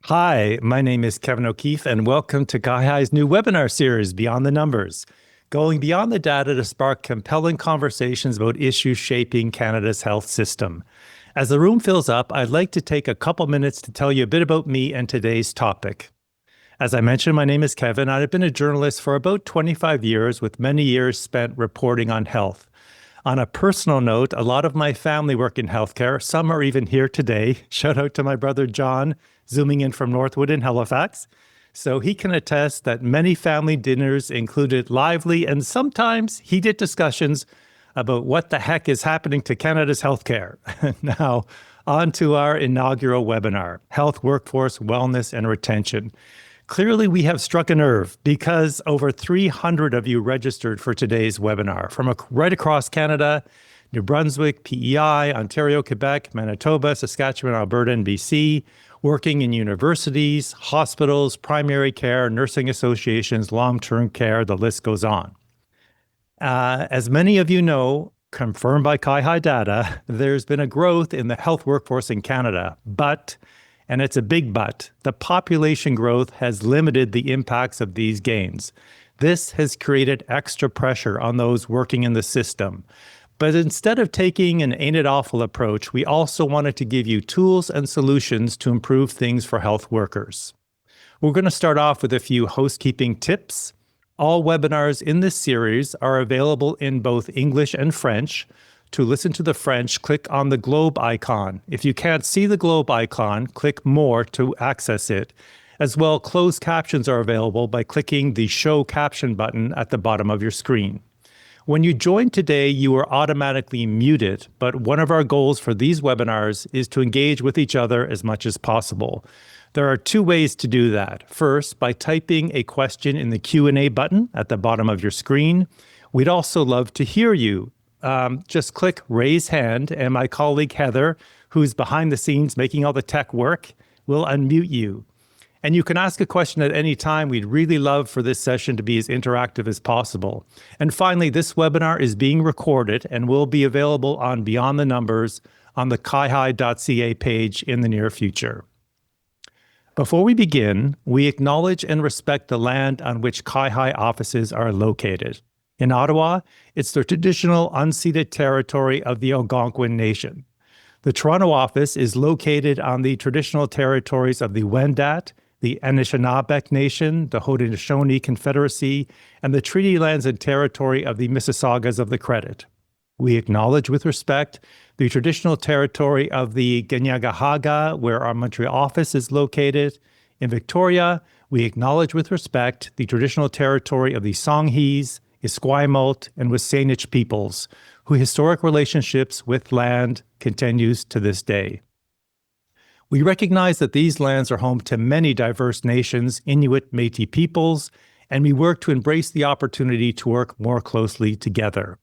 Hi, my name is Kevin O'Keefe, and welcome to CIHI's new webinar series, Beyond the Numbers, going beyond the data to spark compelling conversations about issues shaping Canada's health system. As the room fills up, I'd like to take a couple minutes to tell you a bit about me and today's topic. As I mentioned, my name is Kevin. I've been a journalist for about 25 years, with many years spent reporting on health. On a personal note, a lot of my family work in healthcare. Some are even here today. Shout out to my brother John, zooming in from Northwood in Halifax. So he can attest that many family dinners included lively and sometimes heated discussions about what the heck is happening to Canada's healthcare. Now, on to our inaugural webinar, Health Workforce Wellness and Retention. Clearly, we have struck a nerve because over 300 of you registered for today's webinar from right across Canada, New Brunswick, PEI, Ontario, Quebec, Manitoba, Saskatchewan, Alberta, and BC, working in universities, hospitals, primary care, nursing associations, long-term care, the list goes on. As many of you know, confirmed by CIHI data, there's been a growth in the health workforce in Canada, but, and it's a big but, the population growth has limited the impacts of these gains. This has created extra pressure on those working in the system. But instead of taking an ain't it awful approach, we also wanted to give you tools and solutions to improve things for health workers. We're going to start off with a few housekeeping tips. All webinars in this series are available in both English and French. To listen to the French, click on the globe icon. If you can't see the globe icon, click More to access it. As well, closed captions are available by clicking the Show Caption button at the bottom of your screen. When you join today, you are automatically muted, but one of our goals for these webinars is to engage with each other as much as possible. There are two ways to do that. First, by typing a question in the Q&A button at the bottom of your screen. We'd also love to hear you. Just click Raise Hand, and my colleague Heather, who's behind the scenes making all the tech work, will unmute you. And you can ask a question at any time. We'd really love for this session to be as interactive as possible. And finally, this webinar is being recorded and will be available on Beyond the Numbers on the CIHI.ca page in the near future. Before we begin, we acknowledge and respect the land on which CIHI offices are located. In Ottawa, it's the traditional unceded territory of the Algonquin Nation. The Toronto office is located on the traditional territories of the Wendat, the Anishinaabe Nation, the Haudenosaunee Confederacy, and the treaty lands and territory of the Mississaugas of the Credit. We acknowledge with respect the traditional territory of the Kanien'kehá:ka, where our Montreal office is located. In Victoria, we acknowledge with respect the traditional territory of the Songhees, Esquimalt, and Wasanich peoples, whose historic relationships with land continues to this day. We recognize that these lands are home to many diverse nations, Inuit, Métis peoples, and we work to embrace the opportunity to work more closely together.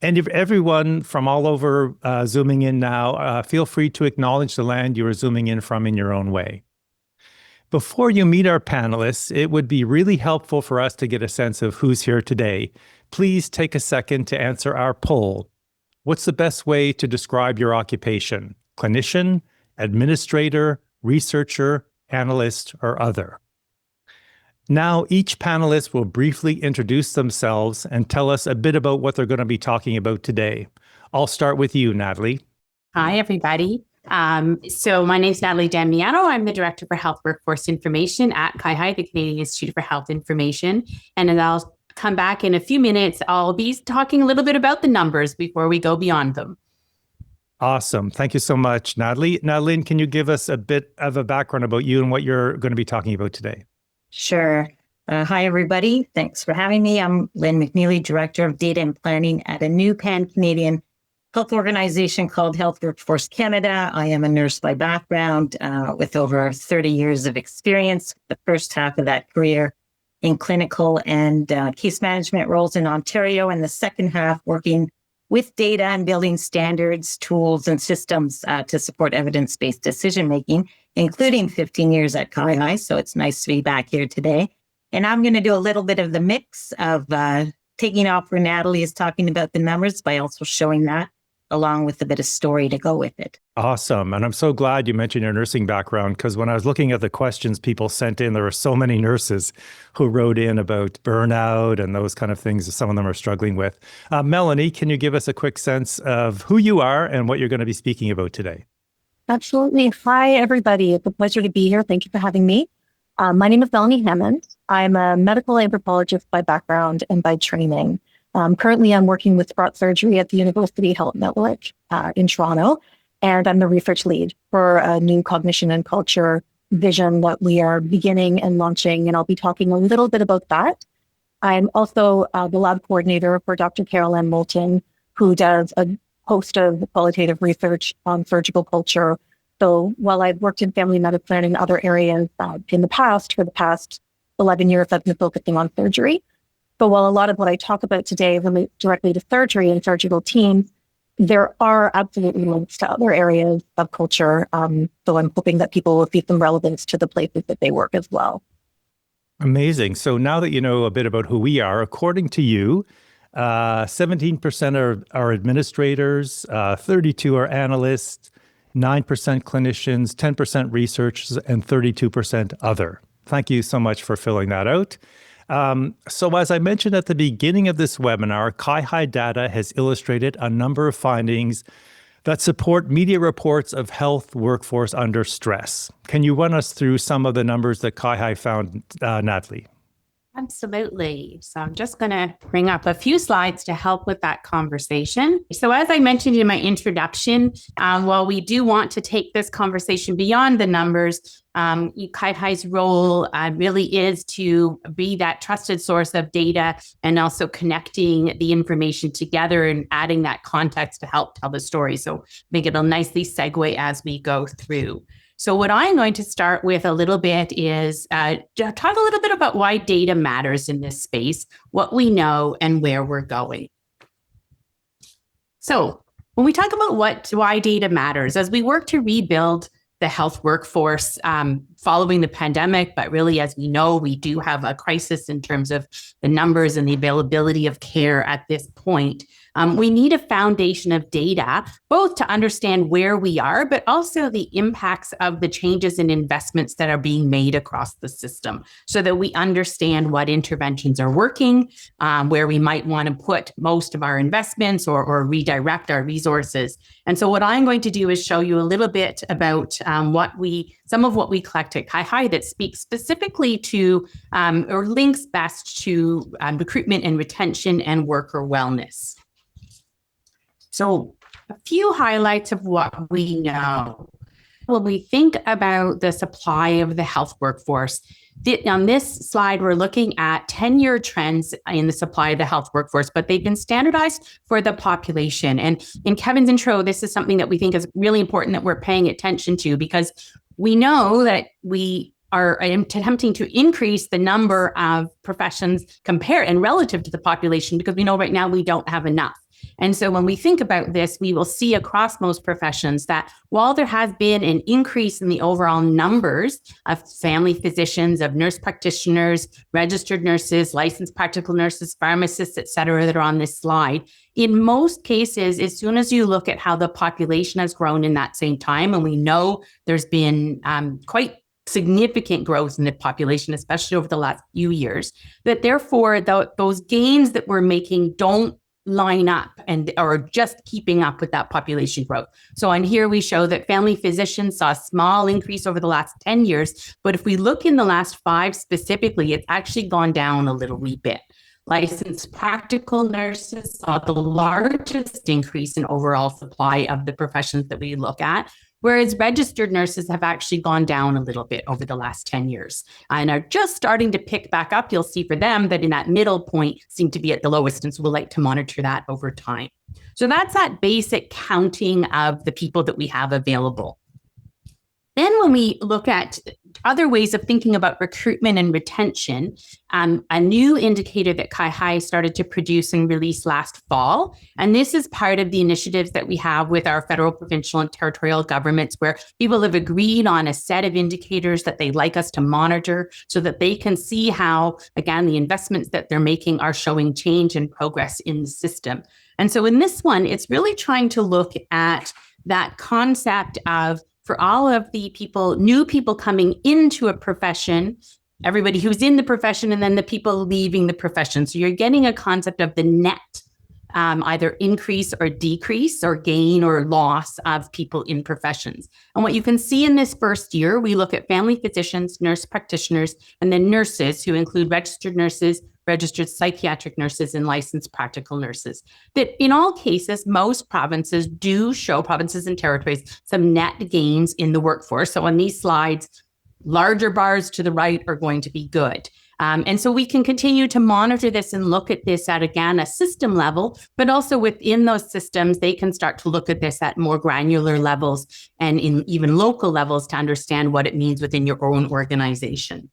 And if everyone from all over zooming in now, feel free to acknowledge the land you are zooming in from in your own way. Before you meet our panelists, it would be really helpful for us to get a sense of who's here today. Please take a second to answer our poll. What's the best way to describe your occupation? Clinician, administrator, researcher, analyst, or other? Now, each panelist will briefly introduce themselves and tell us a bit about what they're going to be talking about today. I'll start with you, Natalie. Hi, everybody. So my name is Natalie Damiano. I'm the Director for Health Workforce Information at CIHI, the Canadian Institute for Health Information. And then I'll come back in a few minutes. I'll be talking a little bit about the numbers before we go beyond them. Awesome. Thank you so much, Natalie. Now, Lynn, can you give us a bit of a background about you and what you're going to be talking about today? Sure. Hi, everybody. Thanks for having me. I'm Lynn McNeely, Director of Data and Planning at a new pan-Canadian health organization called Health Workforce Canada. I am a nurse by background with over 30 years of experience, the first half of that career in clinical and case management roles in Ontario, and the second half working with data and building standards, tools, and systems to support evidence-based decision-making, including 15 years at CIHI. So it's nice to be back here today. And I'm going to do a little bit of the mix of taking off where Natalie is talking about the numbers by also showing that along with a bit of story to go with it. Awesome. And I'm so glad you mentioned your nursing background, because when I was looking at the questions people sent in, there were so many nurses who wrote in about burnout and those kind of things that some of them are struggling with. Melanie, can you give us a quick sense of who you are and what you're going to be speaking about today? Absolutely. Hi, everybody. It's a pleasure to be here. Thank you for having me. My name is Melanie Hammond. I'm a medical anthropologist by background and by training. Currently, I'm working with Sprott Surgery at the University Health Network in Toronto, and I'm the research lead for a new cognition and culture vision that we are beginning and launching, and I'll be talking a little bit about that. I'm also the lab coordinator for Dr. Carol Ann Moulton, who does a host of qualitative research on surgical culture. So while I've worked in family medicine and other areas in the past, for the past 11 years, I've been focusing on surgery. But while a lot of what I talk about today relates directly to surgery and surgical teams, there are absolutely links to other areas of culture. So I'm hoping that people will see some relevance to the places that they work as well. Amazing. So now that you know a bit about who we are, according to you, 17% are administrators, 32 are analysts, 9% clinicians, 10% researchers, and 32% other. Thank you so much for filling that out. So as I mentioned at the beginning of this webinar, CIHI data has illustrated a number of findings that support media reports of health workforce under stress. Can you run us through some of the numbers that CIHI found, Natalie? Absolutely. So I'm just going to bring up a few slides to help with that conversation. So as I mentioned in my introduction, while we do want to take this conversation beyond the numbers, CIHI's role really is to be that trusted source of data and also connecting the information together and adding that context to help tell the story. So I think it'll nicely segue as we go through. So what I'm going to start with a little bit is talk a little bit about why data matters in this space, what we know, and where we're going. So when we talk about why data matters, as we work to rebuild the health workforce following the pandemic, but really, as we know, we do have a crisis in terms of the numbers and the availability of care at this point. We need a foundation of data, both to understand where we are, but also the impacts of the changes and investments that are being made across the system, so that we understand what interventions are working, where we might want to put most of our investments or redirect our resources. And so what I'm going to do is show you a little bit about some of what we collect at CIHI that speaks specifically to or links best to recruitment and retention and worker wellness. So a few highlights of what we know. When we think about the supply of the health workforce, on this slide, we're looking at 10-year trends in the supply of the health workforce, but they've been standardized for the population. And in Kevin's intro, this is something that we think is really important that we're paying attention to, because we know that we are attempting to increase the number of professions compared and relative to the population, because we know right now we don't have enough. And so when we think about this, we will see across most professions that while there has been an increase in the overall numbers of family physicians, of nurse practitioners, registered nurses, licensed practical nurses, pharmacists, et cetera, that are on this slide, in most cases, as soon as you look at how the population has grown in that same time, and we know there's been quite significant growth in the population, especially over the last few years, that therefore those gains that we're making don't line up and are just keeping up with that population growth. So on here, we show that family physicians saw a small increase over the last 10 years. But if we look in the last 5 specifically, it's actually gone down a little wee bit. Licensed practical nurses saw the largest increase in overall supply of the professions that we look at, whereas registered nurses have actually gone down a little bit over the last 10 years and are just starting to pick back up. You'll see for them that in that middle point seem to be at the lowest, and so we'll like to monitor that over time. So that's that basic counting of the people that we have available. Then when we look at other ways of thinking about recruitment and retention, a new indicator that CIHI started to produce and release last fall. And this is part of the initiatives that we have with our federal, provincial, and territorial governments, where people have agreed on a set of indicators that they'd like us to monitor so that they can see how, again, the investments that they're making are showing change and progress in the system. And so in this one, it's really trying to look at that concept of, for all of the people, new people coming into a profession, everybody who's in the profession, and then the people leaving the profession. So you're getting a concept of the net, either increase or decrease or gain or loss of people in professions. And what you can see in this first year, we look at family physicians, nurse practitioners, and then nurses, who include registered nurses, registered psychiatric nurses, and licensed practical nurses. That in all cases, most provinces do show, provinces and territories, some net gains in the workforce. So on these slides, larger bars to the right are going to be good. And so we can continue to monitor this and look at this at, again, a system level, but also within those systems, they can start to look at this at more granular levels and in even local levels to understand what it means within your own organization.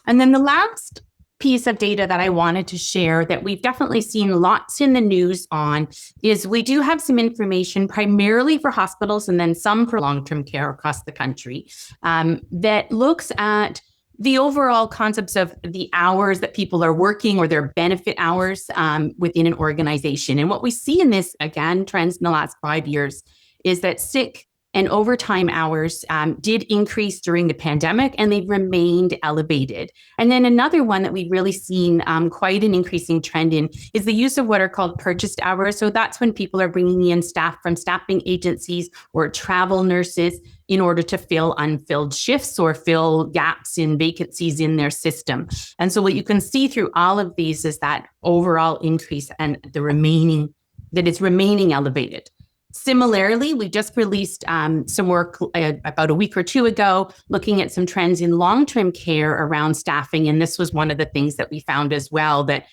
And then the last piece of data that I wanted to share that we've definitely seen lots in the news on is we do have some information primarily for hospitals and then some for long-term care across the country that looks at the overall concepts of the hours that people are working or their benefit hours within an organization. And what we see in this, again, trends in the last 5 years is that sick and overtime hours did increase during the pandemic, and they've remained elevated. And then another one that we've really seen quite an increasing trend in is the use of what are called purchased hours. So that's when people are bringing in staff from staffing agencies or travel nurses in order to fill unfilled shifts or fill gaps in vacancies in their system. And so what you can see through all of these is that overall increase and that it's remaining elevated. Similarly, we just released some work about a week or two ago looking at some trends in long-term care around staffing. And this was one of the things that we found as well, that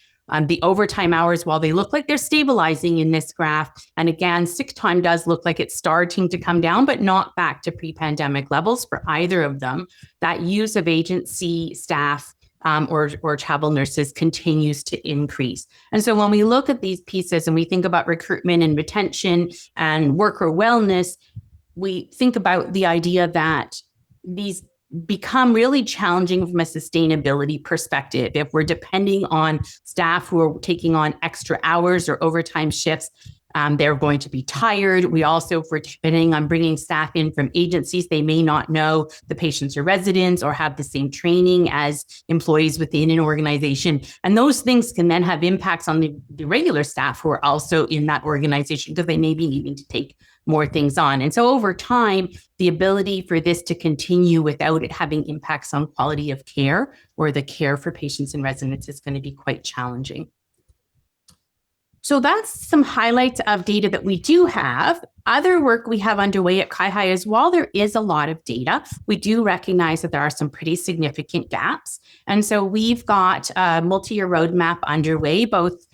the overtime hours, while they look like they're stabilizing in this graph, and again, sick time does look like it's starting to come down, but not back to pre-pandemic levels for either of them, that use of agency staff or travel nurses continues to increase. And so when we look at these pieces and we think about recruitment and retention and worker wellness, we think about the idea that these become really challenging from a sustainability perspective. If we're depending on staff who are taking on extra hours or overtime shifts, they're going to be tired. We also, if we're depending on bringing staff in from agencies, they may not know the patients or residents or have the same training as employees within an organization. And those things can then have impacts on the regular staff who are also in that organization because they may be needing to take more things on. And so over time, the ability for this to continue without it having impacts on quality of care or the care for patients and residents is going to be quite challenging. So that's some highlights of data that we do have. Other work we have underway at CIHI is, while there is a lot of data, we do recognize that there are some pretty significant gaps. And so we've got a multi-year roadmap underway, both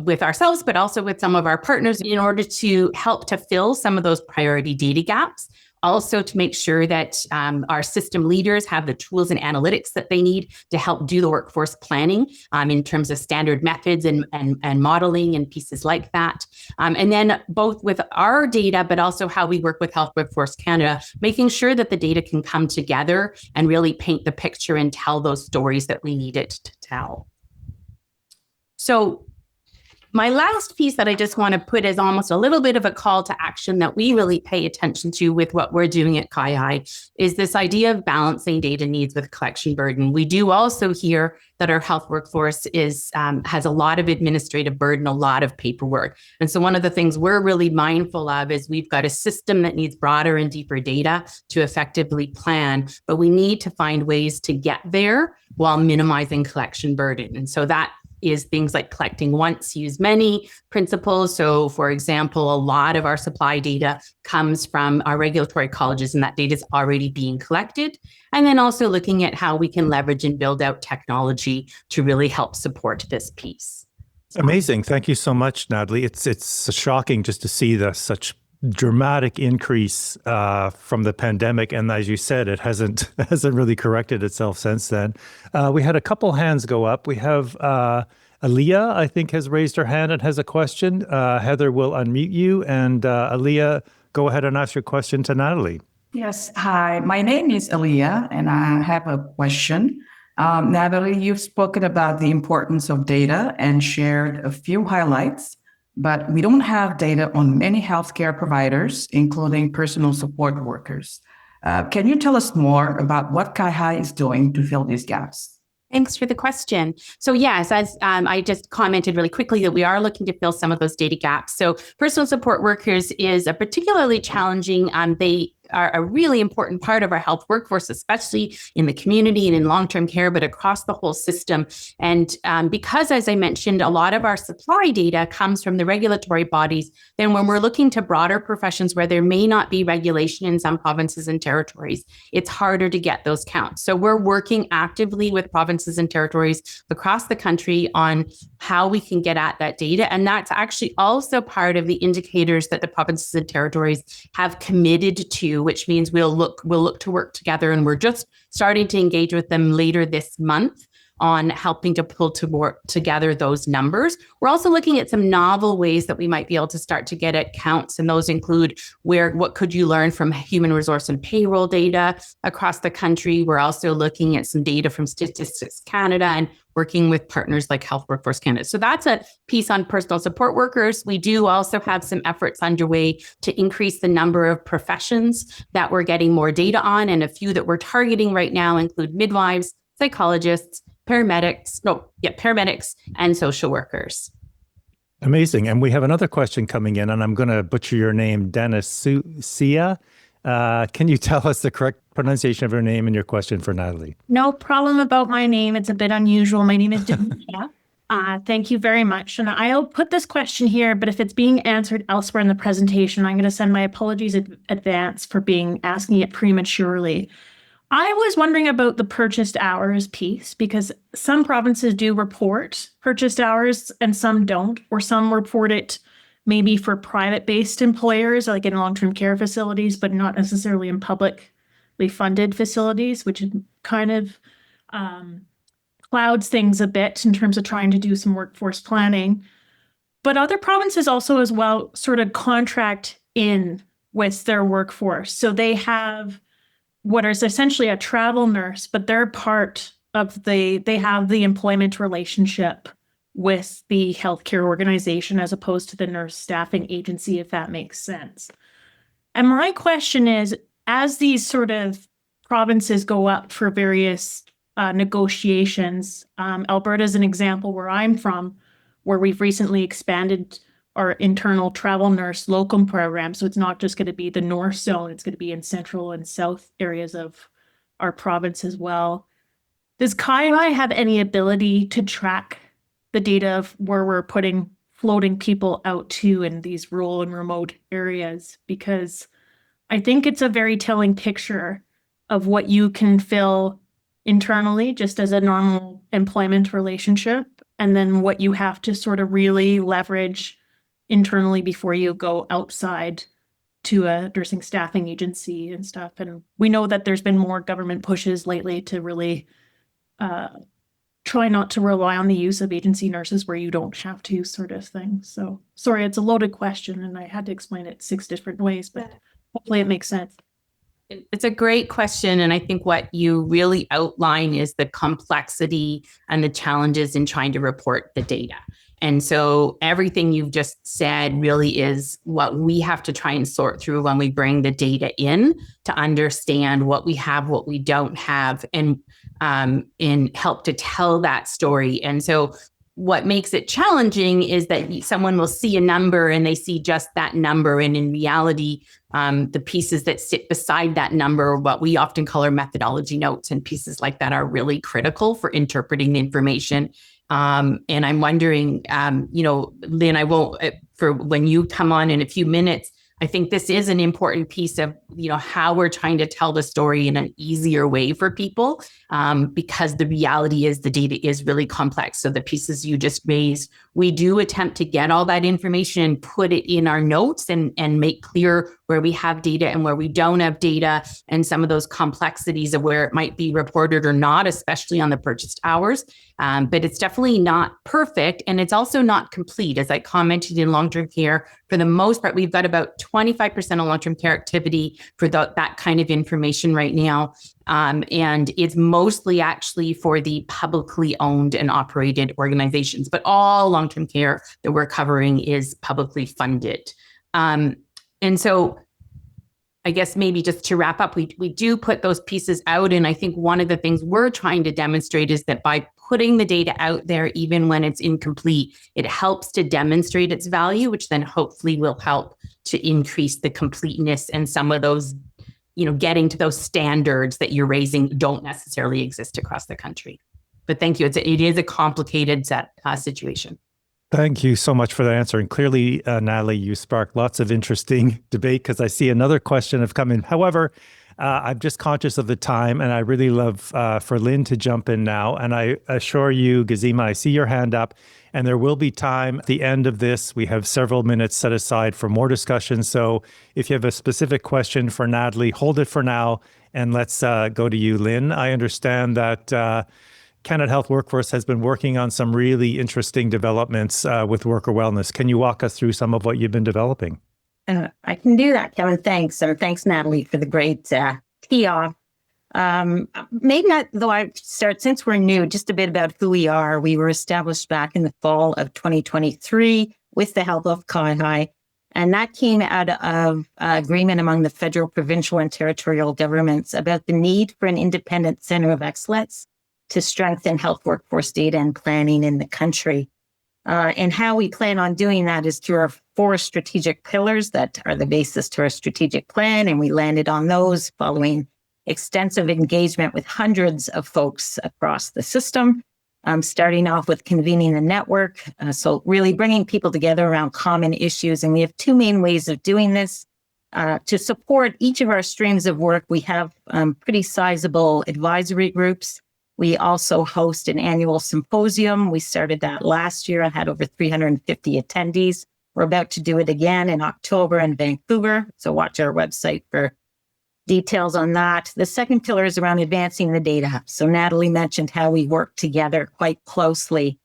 with ourselves, but also with some of our partners in order to help to fill some of those priority data gaps. Also to make sure that our system leaders have the tools and analytics that they need to help do the workforce planning in terms of standard methods and modeling and pieces like that. And then both with our data, but also how we work with Health Workforce Canada, making sure that the data can come together and really paint the picture and tell those stories that we need it to tell. So my last piece that I just want to put as almost a little bit of a call to action that we really pay attention to with what we're doing at CIHI is this idea of balancing data needs with collection burden. We do also hear that our health workforce has a lot of administrative burden, a lot of paperwork. And so one of the things we're really mindful of is we've got a system that needs broader and deeper data to effectively plan, but we need to find ways to get there while minimizing collection burden. And so that is things like collecting once, use many principles. So for example, a lot of our supply data comes from our regulatory colleges, and that data is already being collected. And then also looking at how we can leverage and build out technology to really help support this piece. Amazing. Thank you so much, Natalie. It's shocking just to see such dramatic increase from the pandemic, and as you said, it hasn't really corrected itself since then. We had a couple hands go up. We have Aaliyah, I think, has raised her hand and has a question. Heather will unmute you, and Aaliyah, go ahead and ask your question to Natalie. Yes. Hi, my name is Aaliyah, and I have a question. Natalie, you've spoken about the importance of data and shared a few highlights, but we don't have data on many healthcare providers, including personal support workers. Can you tell us more about what CIHI is doing to fill these gaps? Thanks for the question. So yes, as I just commented really quickly that we are looking to fill some of those data gaps. So personal support workers is a particularly challenging, they are a really important part of our health workforce, especially in the community and in long-term care, but across the whole system. And because, as I mentioned, a lot of our supply data comes from the regulatory bodies, then when we're looking to broader professions where there may not be regulation in some provinces and territories, it's harder to get those counts. So we're working actively with provinces and territories across the country on how we can get at that data. And that's actually also part of the indicators that the provinces and territories have committed to, which means we'll look to work together, and we're just starting to engage with them later this month on helping to pull together those numbers. We're also looking at some novel ways that we might be able to start to get at counts, and those include what could you learn from human resource and payroll data across the country. We're also looking at some data from Statistics Canada and working with partners like Health Workforce Canada. So that's a piece on personal support workers. We do also have some efforts underway to increase the number of professions that we're getting more data on, and a few that we're targeting right now include midwives, psychologists, paramedics, and social workers. Amazing. And we have another question coming in, and I'm going to butcher your name, Dennis Sia. Can you tell us the correct pronunciation of your name and your question for Natalie? No problem about my name. It's a bit unusual. My name is Demetria. Thank you very much. And I'll put this question here, but if it's being answered elsewhere in the presentation, I'm going to send my apologies in advance for asking it prematurely. I was wondering about the purchased hours piece, because some provinces do report purchased hours and some don't, or some report it maybe for private-based employers, like in long-term care facilities, but not necessarily in publicly funded facilities, which kind of clouds things a bit in terms of trying to do some workforce planning. But other provinces also as well sort of contract in with their workforce. So they have what is essentially a travel nurse, but they're part of they have the employment relationship with the healthcare organization as opposed to the nurse staffing agency, if that makes sense. And my question is, as these sort of provinces go up for various negotiations, Alberta is an example where I'm from, where we've recently expanded our internal travel nurse locum program. So it's not just going to be the north zone, it's going to be in central and south areas of our province as well. Does CIHI have any ability to track the data of where we're floating people out to in these rural and remote areas? Because I think it's a very telling picture of what you can fill internally just as a normal employment relationship, and then what you have to sort of really leverage internally before you go outside to a nursing staffing agency and stuff. And we know that there's been more government pushes lately to really try not to rely on the use of agency nurses where you don't have to, sort of thing. So sorry, it's a loaded question and I had to explain it 6 different ways, but hopefully it makes sense. It's a great question. And I think what you really outline is the complexity and the challenges in trying to report the data. And so everything you've just said really is what we have to try and sort through when we bring the data in to understand what we have, what we don't have, and help to tell that story. And so what makes it challenging is that someone will see a number and they see just that number. And in reality, the pieces that sit beside that number, what we often call our methodology notes and pieces like that, are really critical for interpreting the information. And I'm wondering, Lynn, I won't, for when you come on in a few minutes, I think this is an important piece of, how we're trying to tell the story in an easier way for people, because the reality is the data is really complex. So the pieces you just raised, we do attempt to get all that information and put it in our notes and make clear where we have data and where we don't have data, and some of those complexities of where it might be reported or not, especially on the purchased hours. But it's definitely not perfect. And it's also not complete. As I commented in long-term care, for the most part, we've got about 25% of long-term care activity for that kind of information right now. And it's mostly actually for the publicly owned and operated organizations, but all long-term care that we're covering is publicly funded. And so I guess maybe just to wrap up, we do put those pieces out. And I think one of the things we're trying to demonstrate is that by putting the data out there, even when it's incomplete, it helps to demonstrate its value, which then hopefully will help to increase the completeness, and some of those, getting to those standards that you're raising don't necessarily exist across the country. But thank you. It is a complicated situation. Thank you so much for that answer. And clearly, Natalie, you sparked lots of interesting debate, because I see another question have come in. However, I'm just conscious of the time, and I really love for Lynn to jump in now. And I assure you, Gazima, I see your hand up, and there will be time at the end of this. We have several minutes set aside for more discussion. So if you have a specific question for Natalie, hold it for now, and let's go to you, Lynn. I understand that Canada Health Workforce has been working on some really interesting developments with worker wellness. Can you walk us through some of what you've been developing? I can do that, Kevin. Thanks. And thanks, Natalie, for the great tee off. Maybe not, though I start, since we're new, just a bit about who we are. We were established back in the fall of 2023 with the help of CIHI. And that came out of agreement among the federal, provincial, and territorial governments about the need for an independent center of excellence to strengthen health workforce data and planning in the country. And how we plan on doing that is through our 4 strategic pillars that are the basis to our strategic plan. And we landed on those following extensive engagement with hundreds of folks across the system, starting off with convening a network. So really bringing people together around common issues. And we have 2 main ways of doing this. To support each of our streams of work, we have pretty sizable advisory groups. We also host an annual symposium. We started that last year and had over 350 attendees. We're about to do it again in October in Vancouver. So watch our website for details on that. The second pillar is around advancing the data. So Natalie mentioned how we work together quite closely.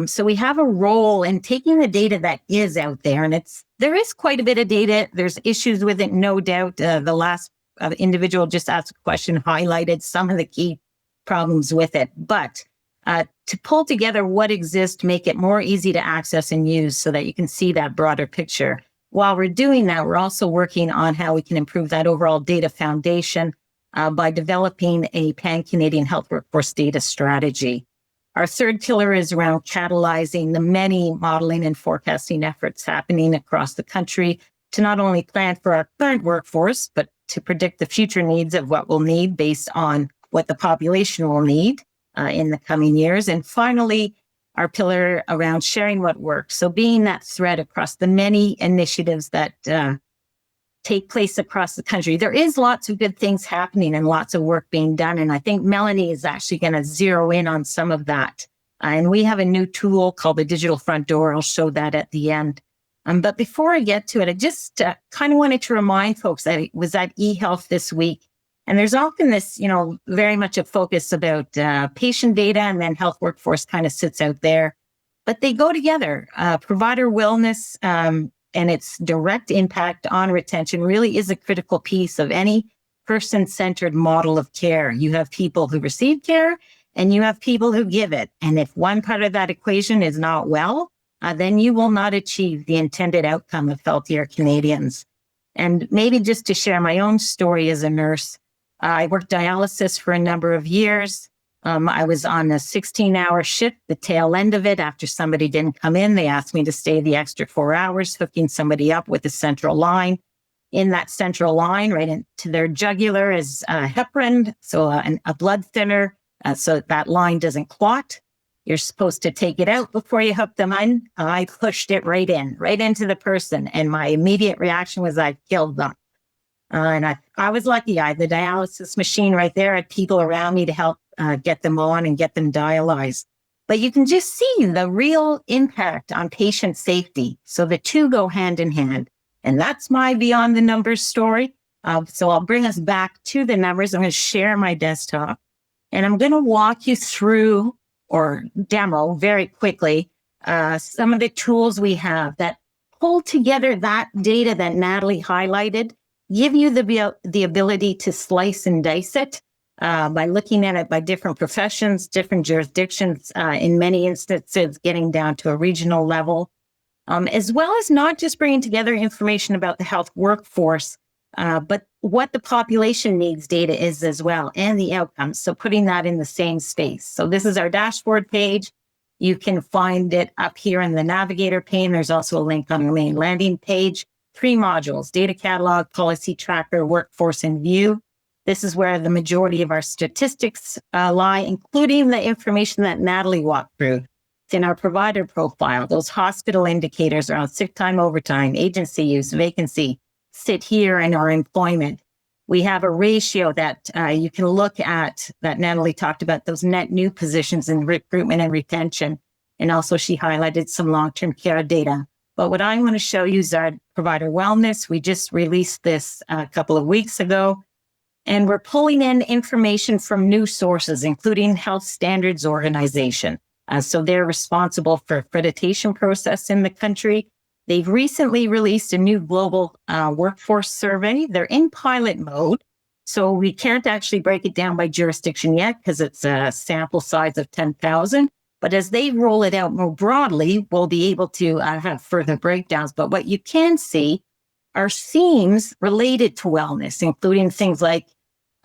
So we have a role in taking the data that is out there, and there is quite a bit of data. There's issues with it, no doubt. The last individual just asked a question, highlighted some of the key problems with it, but to pull together what exists, make it more easy to access and use so that you can see that broader picture. While we're doing that, we're also working on how we can improve that overall data foundation by developing a pan-Canadian health workforce data strategy. Our third pillar is around catalyzing the many modeling and forecasting efforts happening across the country to not only plan for our current workforce, but to predict the future needs of what we'll need based on what the population will need in the coming years. And finally, our pillar around sharing what works. So being that thread across the many initiatives that take place across the country. There is lots of good things happening and lots of work being done. And I think Melanie is actually going to zero in on some of that. And we have a new tool called the Digital Front Door. I'll show that at the end. But before I get to it, I just kind of wanted to remind folks that it was at eHealth this week. And there's often this, very much a focus about patient data, and then health workforce kind of sits out there. But they go together. Provider wellness and its direct impact on retention really is a critical piece of any person-centered model of care. You have people who receive care, and you have people who give it. And if one part of that equation is not well, then you will not achieve the intended outcome of healthier Canadians. And maybe just to share my own story as a nurse, I worked dialysis for a number of years. I was on a 16-hour shift, the tail end of it. After somebody didn't come in, they asked me to stay the extra 4 hours, hooking somebody up with a central line. In that central line, right into their jugular is heparin, so a blood thinner, so that line doesn't clot. You're supposed to take it out before you hook them in. I pushed it right into the person. And my immediate reaction was I killed them. And I was lucky. I had the dialysis machine right there. I had people around me to help get them on and get them dialyzed. But you can just see the real impact on patient safety. So the two go hand in hand. And that's my Beyond the Numbers story. So I'll bring us back to the numbers. I'm going to share my desktop. And I'm going to walk you through or demo very quickly some of the tools we have that pull together that data that Natalie highlighted, give you the ability to slice and dice it by looking at it by different professions, different jurisdictions, in many instances, getting down to a regional level, as well as not just bringing together information about the health workforce, but what the population needs data is as well, and the outcomes. So putting that in the same space. So this is our dashboard page. You can find it up here in the navigator pane. There's also a link on the main landing page. 3 modules: data catalog, policy tracker, workforce, and view. This is where the majority of our statistics lie, including the information that Natalie walked through. It's in our provider profile. Those hospital indicators around sick time, overtime, agency use, vacancy, sit here in our employment. We have a ratio that you can look at that Natalie talked about, those net new positions in recruitment and retention. And also she highlighted some long-term care data. But what I want to show you is our provider wellness. We just released this a couple of weeks ago, and we're pulling in information from new sources, including Health Standards Organization. So they're responsible for accreditation process in the country. They've recently released a new global workforce survey. They're in pilot mode, so we can't actually break it down by jurisdiction yet because it's a sample size of 10,000. But as they roll it out more broadly, we'll be able to have further breakdowns. But what you can see are themes related to wellness, including things like,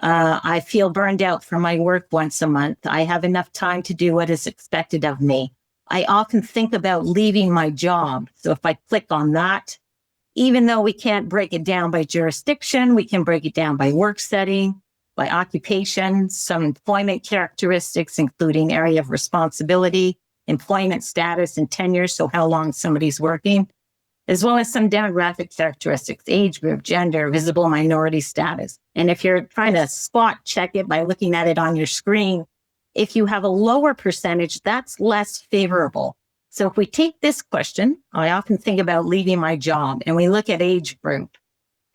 I feel burned out from my work once a month. I have enough time to do what is expected of me. I often think about leaving my job. So if I click on that, even though we can't break it down by jurisdiction, we can break it down by work setting, by occupation, some employment characteristics, including area of responsibility, employment status and tenure, so how long somebody's working, as well as some demographic characteristics, age group, gender, visible minority status. And if you're trying to spot check it by looking at it on your screen, if you have a lower percentage, that's less favorable. So if we take this question, I often think about leaving my job, and we look at age group,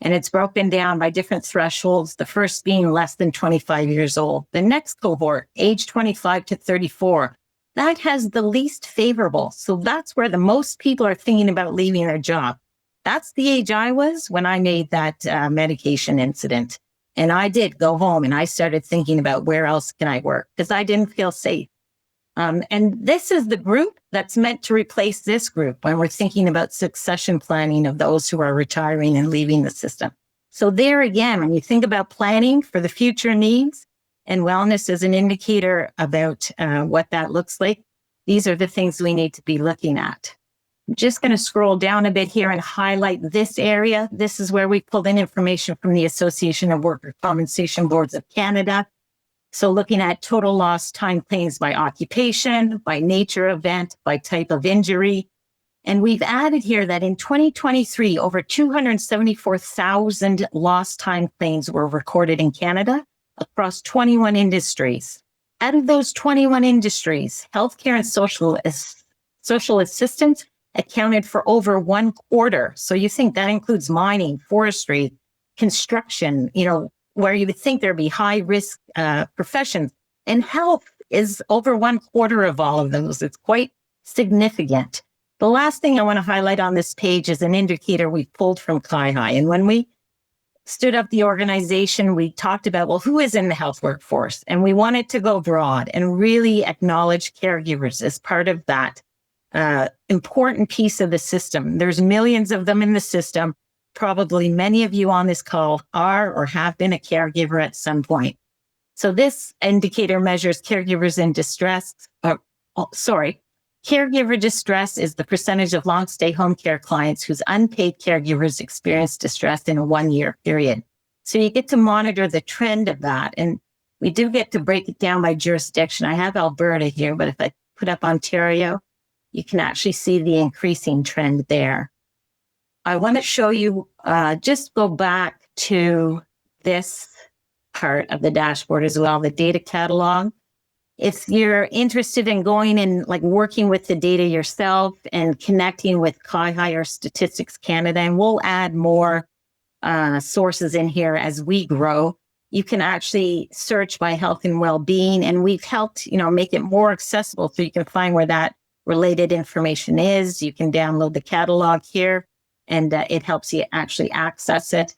and it's broken down by different thresholds, the first being less than 25 years old. The next cohort, age 25 to 34, that has the least favorable. So that's where the most people are thinking about leaving their job. That's the age I was when I made that medication incident. And I did go home and I started thinking about where else can I work because I didn't feel safe. And this is the group that's meant to replace this group when we're thinking about succession planning of those who are retiring and leaving the system. So there again, when you think about planning for the future needs and wellness as an indicator about what that looks like, these are the things we need to be looking at. I'm just going to scroll down a bit here and highlight this area. This is where we pulled in information from the Association of Worker Compensation Boards of Canada. So looking at total lost time claims by occupation, by nature event, by type of injury. And we've added here that in 2023, over 274,000 lost time claims were recorded in Canada across 21 industries. Out of those 21 industries, healthcare and social assistance accounted for over 1/4. So you think that includes mining, forestry, construction, where you would think there'd be high risk professions. And health is over 1/4 of all of those. It's quite significant. The last thing I want to highlight on this page is an indicator we pulled from CIHI. And when we stood up the organization, we talked about, well, who is in the health workforce? And we wanted to go broad and really acknowledge caregivers as part of that important piece of the system. There's millions of them in the system. Probably many of you on this call are or have been a caregiver at some point. So this indicator measures caregivers in distress. Caregiver distress is the percentage of long stay home care clients whose unpaid caregivers experience distress in a 1-year period. So you get to monitor the trend of that. And we do get to break it down by jurisdiction. I have Alberta here, but if I put up Ontario, you can actually see the increasing trend there. I want to show you, just go back to this part of the dashboard as well, the data catalog. If you're interested in going and like working with the data yourself and connecting with CIHI or Statistics Canada, and we'll add more sources in here as we grow, you can actually search by health and well-being, and we've helped, make it more accessible so you can find where that related information is. You can download the catalog here, and it helps you actually access it.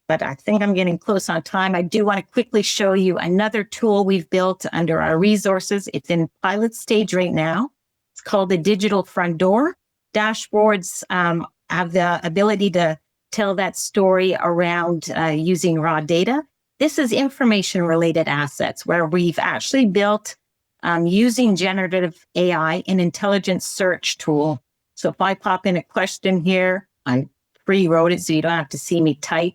But I think I'm getting close on time. I do want to quickly show you another tool we've built under our resources. It's in pilot stage right now. It's called the Digital Front Door. Dashboards have the ability to tell that story around using raw data. This is information-related assets where we've actually built using generative AI an intelligent search tool. So if I pop in a question here, I pre-wrote it so you don't have to see me type.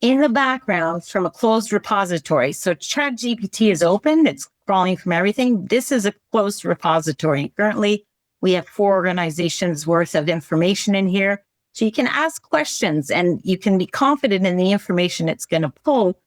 In the background from a closed repository. So ChatGPT is open. It's crawling from everything. This is a closed repository. Currently, we have 4 organizations worth of information in here. So you can ask questions and you can be confident in the information it's going to pull.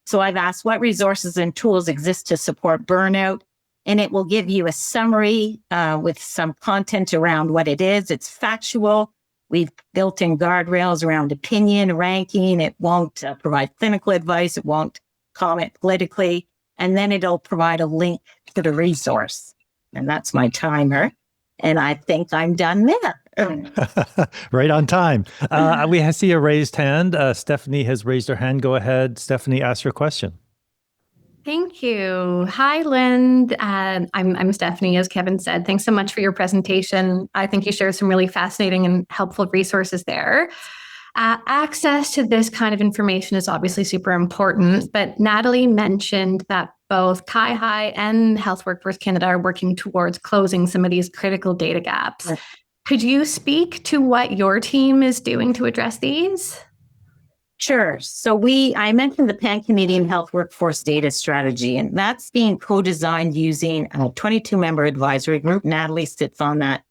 So I've asked what resources and tools exist to support burnout, and it will give you a summary with some content around what it is. It's factual. We've built in guardrails around opinion, ranking. It won't provide clinical advice. It won't comment politically. And then it'll provide a link to the resource. And that's my timer. And I think I'm done there. Right on time. We see a raised hand. Stephanie has raised her hand. Go ahead, Stephanie, ask your question. Thank you. Hi, Lynn. I'm Stephanie, as Kevin said. Thanks so much for your presentation. I think you shared some really fascinating and helpful resources there. Access to this kind of information is obviously super important, but Natalie mentioned that both CIHI and Health Workforce Canada are working towards closing some of these critical data gaps. Yes. Could you speak to what your team is doing to address these? Sure. So I mentioned the Pan-Canadian Health Workforce Data Strategy, and that's being co-designed using a 22-member advisory group. Natalie sits on that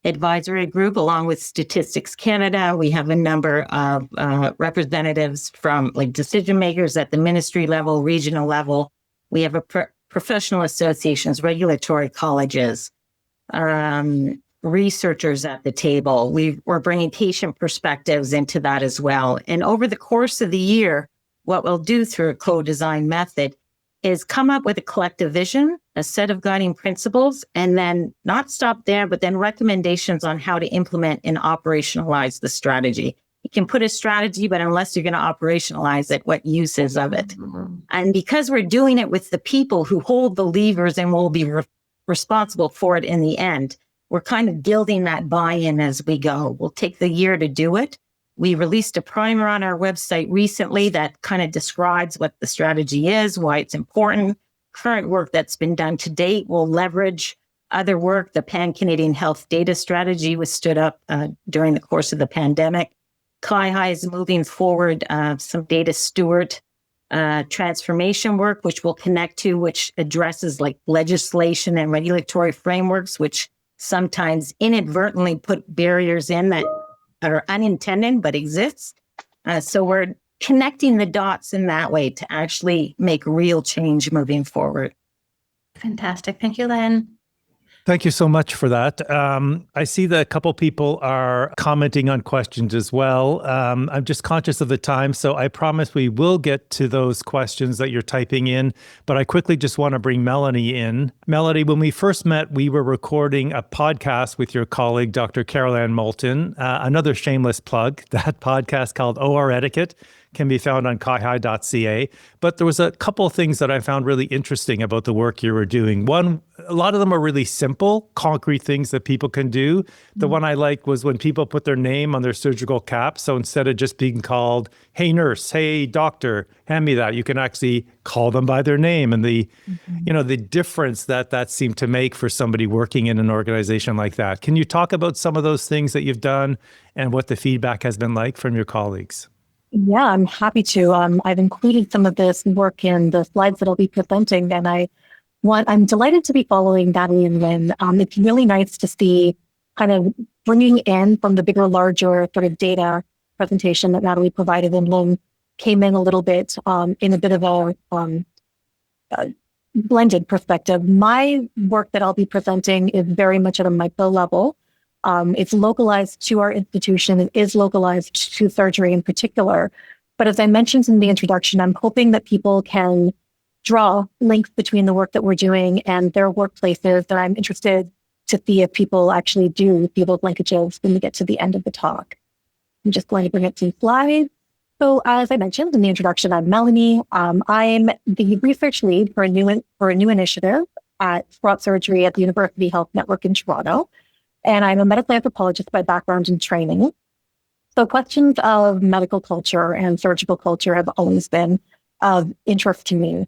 advisory group along with Statistics Canada. We have a number of representatives from decision makers at the ministry level, regional level. We have professional associations, regulatory colleges, researchers at the table. We're bringing patient perspectives into that as well. And over the course of the year, what we'll do through a co-design method is come up with a collective vision, a set of guiding principles, and then not stop there, but then recommendations on how to implement and operationalize the strategy. You can put a strategy, but unless you're going to operationalize it, what use is of it? Mm-hmm. And because we're doing it with the people who hold the levers and will be responsible for it in the end, we're kind of building that buy-in as we go. We'll take the year to do it. We released a primer on our website recently that kind of describes what the strategy is, why it's important. Current work that's been done to date will leverage other work. The Pan-Canadian Health Data Strategy was stood up during the course of the pandemic. CIHI is moving forward some data steward transformation work, which we'll connect to, which addresses legislation and regulatory frameworks, which sometimes inadvertently put barriers in that are unintended but exist. So we're connecting the dots in that way to actually make real change moving forward. Fantastic. Thank you, Lynn. Thank you so much for that. I see that a couple people are commenting on questions as well. I'm just conscious of the time, so I promise we will get to those questions that you're typing in, but I quickly just want to bring Melanie in. Melanie, when we first met, we were recording a podcast with your colleague, Dr. Carol-Ann Moulton. Another shameless plug, that podcast called OR Etiquette can be found on CIHI.ca. But there was a couple of things that I found really interesting about the work you were doing. One, a lot of them are really simple, concrete things that people can do. The one I liked was when people put their name on their surgical cap. So instead of just being called, hey nurse, hey doctor, hand me that, you can actually call them by their name. And the difference that seemed to make for somebody working in an organization like that. Can you talk about some of those things that you've done and what the feedback has been like from your colleagues? Yeah, I'm happy to. I've included some of this work in the slides that I'll be presenting, and I One, I'm delighted to be following Natalie and Lynn. It's really nice to see kind of bringing in from the bigger, larger sort of data presentation that Natalie provided, and Lynn came in a little bit in a bit of a blended perspective. My work that I'll be presenting is very much at a micro level. It's localized to our institution. It is localized to surgery in particular. But as I mentioned in the introduction, I'm hoping that people can draw links between the work that we're doing and their workplaces, that I'm interested to see if people actually do see those linkages when we get to the end of the talk. I'm just going to bring up some slides. So as I mentioned in the introduction, I'm Melanie. I'm the research lead for a new initiative at Sprott Surgery at the University Health Network in Toronto. And I'm a medical anthropologist by background and training. So questions of medical culture and surgical culture have always been of interest to me.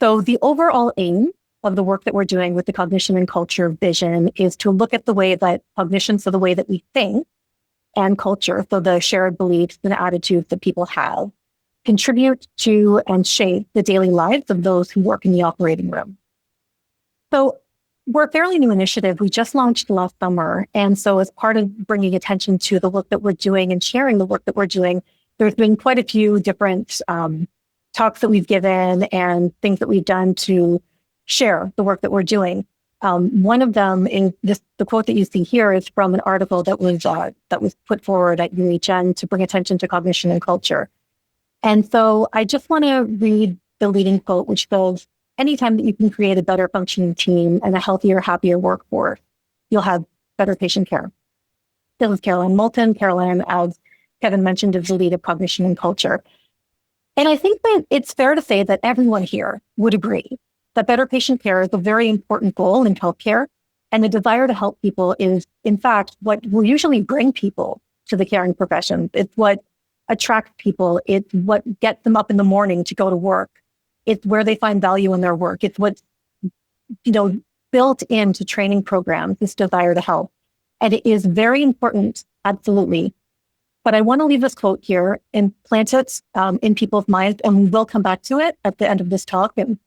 So the overall aim of the work that we're doing with the cognition and culture vision is to look at the way that cognition, so the way that we think, and culture, so the shared beliefs and attitudes that people have, contribute to and shape the daily lives of those who work in the operating room. So we're a fairly new initiative. We just launched last summer. And so as part of bringing attention to the work that we're doing and sharing the work that we're doing, there's been quite a few different talks that we've given and things that we've done to share the work that we're doing. One of them is the quote that you see here is from an article that was put forward at UHN to bring attention to cognition and culture. And so I just want to read the leading quote, which goes, "Anytime that you can create a better functioning team and a healthier, happier workforce, you'll have better patient care." This is Caroline Moulton. Caroline, as Kevin mentioned, is the lead of cognition and culture. And I think that it's fair to say that everyone here would agree that better patient care is a very important goal in healthcare. And the desire to help people is, in fact, what will usually bring people to the caring profession. It's what attracts people. It's what gets them up in the morning to go to work. It's where they find value in their work. It's what's, built into training programs, this desire to help. And it is very important, absolutely. But I want to leave this quote here and plant it in people's minds, and we will come back to it at the end of this talk. And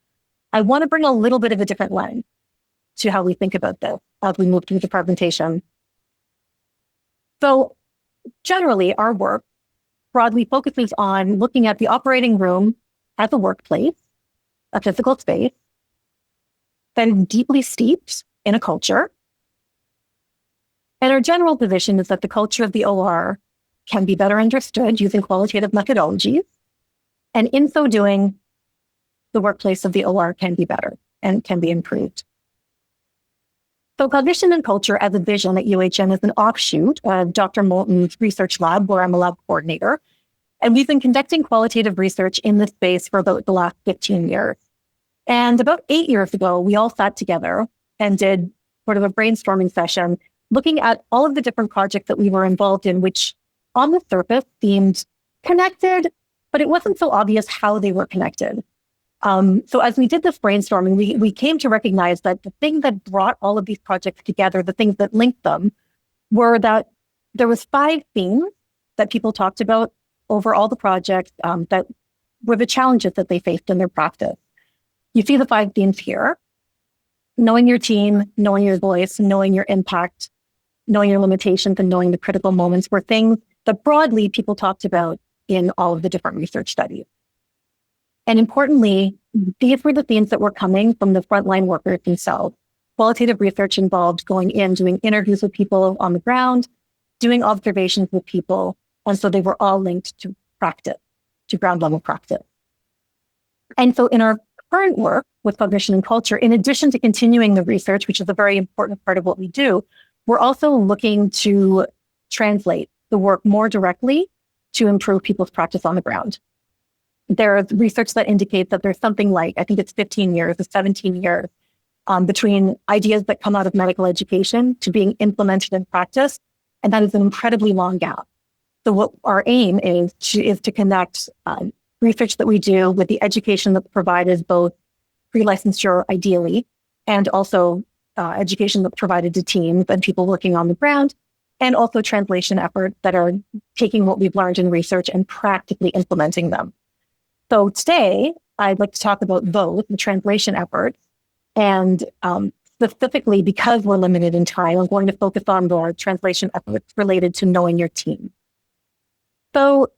I want to bring a little bit of a different lens to how we think about this as we move through the presentation. So generally, our work broadly focuses on looking at the operating room as a workplace, a physical space that is deeply steeped in a culture. And our general position is that the culture of the OR can be better understood using qualitative methodologies. And in so doing, the workplace of the OR can be better and can be improved. So cognition and culture as a vision at UHN is an offshoot of Dr. Moulton's research lab, where I'm a lab coordinator. And we've been conducting qualitative research in this space for about the last 15 years. And about 8 years ago, we all sat together and did sort of a brainstorming session looking at all of the different projects that we were involved in, which on the surface seemed connected, but it wasn't so obvious how they were connected. So as we did this brainstorming, we came to recognize that the thing that brought all of these projects together, the things that linked them, were that there was 5 themes that people talked about over all the projects that were the challenges that they faced in their practice. You see the 5 themes here: knowing your team, knowing your voice, knowing your impact, knowing your limitations, and knowing the critical moments were things that broadly people talked about in all of the different research studies. And importantly, these were the themes that were coming from the frontline workers themselves. Qualitative research involved going in, doing interviews with people on the ground, doing observations with people. And so they were all linked to practice, to ground level practice. And so in our current work with cognition and culture, in addition to continuing the research, which is a very important part of what we do, we're also looking to translate the work more directly to improve people's practice on the ground. There's research that indicates that there's something like, I think it's 15 years or 17 years between ideas that come out of medical education to being implemented in practice. And that is an incredibly long gap. So what our aim is to connect research that we do with the education that's provided, both pre-licensure ideally, and also education that's provided to teams and people working on the ground, and also translation efforts that are taking what we've learned in research and practically implementing them. So today, I'd like to talk about both the translation efforts And specifically, because we're limited in time, I'm going to focus on the translation efforts related to knowing your team. So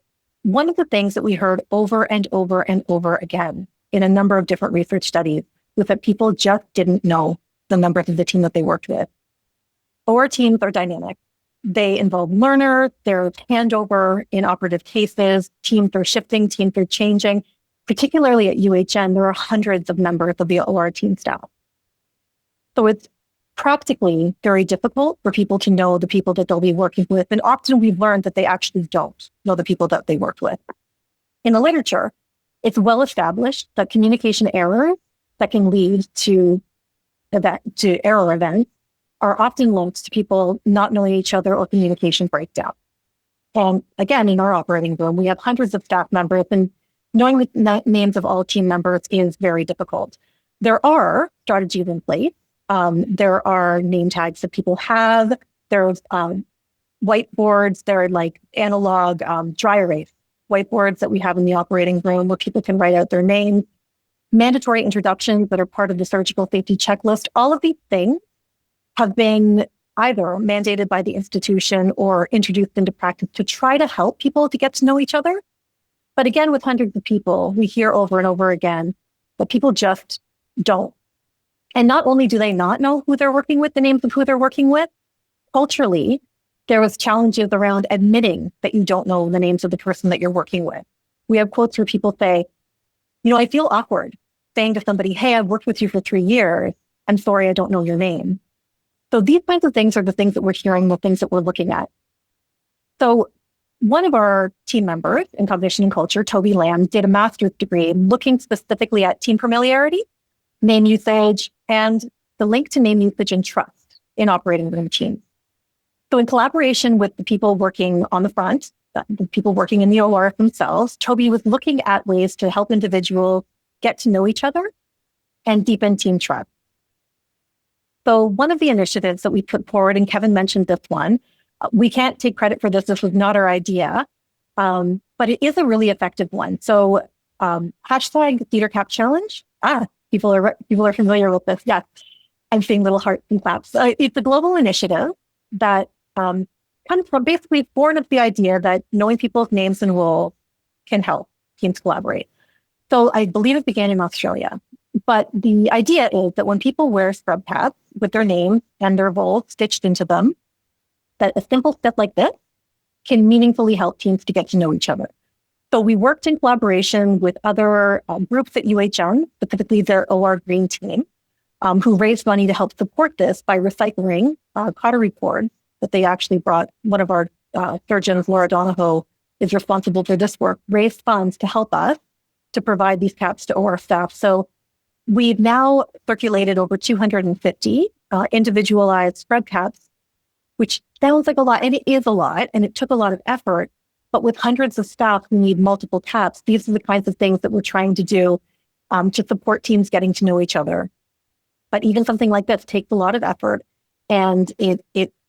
one of the things that we heard over and over and over again in a number of different research studies was that people just didn't know the members of the team that they worked with. OR teams are dynamic. They involve learners, there's handover in operative cases, teams are shifting, teams are changing. Particularly at UHN, there are hundreds of members of the OR team staff. So it's practically very difficult for people to know the people that they'll be working with. And often we've learned that they actually don't know the people that they worked with. In the literature, it's well established that communication errors that can lead to error events are often linked to people not knowing each other or communication breakdown. And again, in our operating room, we have hundreds of staff members, and knowing the names of all team members is very difficult. There are strategies in place. There are name tags that people have. There's whiteboards. There are like analog dry erase whiteboards that we have in the operating room where people can write out their names. Mandatory introductions that are part of the surgical safety checklist. All of these things have been either mandated by the institution or introduced into practice to try to help people to get to know each other. But again, with hundreds of people, we hear over and over again that people just don't. And not only do they not know who they're working with, the names of who they're working with, culturally, there was challenges around admitting that you don't know the names of the person that you're working with. We have quotes where people say, I feel awkward saying to somebody, hey, I've worked with you for 3 years. I'm sorry, I don't know your name. So these kinds of things are the things that we're hearing, the things that we're looking at. So one of our team members in cognition and culture, Toby Lamb, did a master's degree looking specifically at team familiarity, name usage, and the link to name usage and trust in operating room teams. So in collaboration with the people working on the front, the people working in the OR themselves, Toby was looking at ways to help individuals get to know each other and deepen team trust. So one of the initiatives that we put forward, and Kevin mentioned this one, we can't take credit for this. This was not our idea, but it is a really effective one. So hashtag Theater Cap Challenge. People are familiar with this. Yes, I'm seeing little hearts and claps. It's a global initiative that kind of basically born of the idea that knowing people's names and roles can help teams collaborate. So I believe it began in Australia. But the idea is that when people wear scrub caps with their name and their roles stitched into them, that a simple step like this can meaningfully help teams to get to know each other. So we worked in collaboration with other groups at UHN, specifically their OR Green team, who raised money to help support this by recycling cautery cords that they actually brought. One of our surgeons, Laura Donahoe, is responsible for this work, raised funds to help us to provide these caps to OR staff. So we've now circulated over 250 individualized scrub caps, which sounds like a lot, and it is a lot, and it took a lot of effort. But with hundreds of staff who need multiple caps, these are the kinds of things that we're trying to do to support teams getting to know each other. But even something like this takes a lot of effort, and it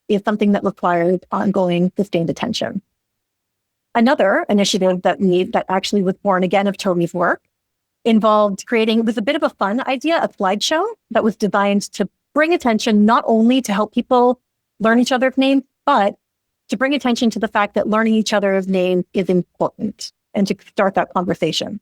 is something that requires ongoing sustained attention. Another initiative that actually was born again of Toby's work involved creating, it was a bit of a fun idea, a slideshow that was designed to bring attention not only to help people learn each other's names, but to bring attention to the fact that learning each other's names is important and to start that conversation.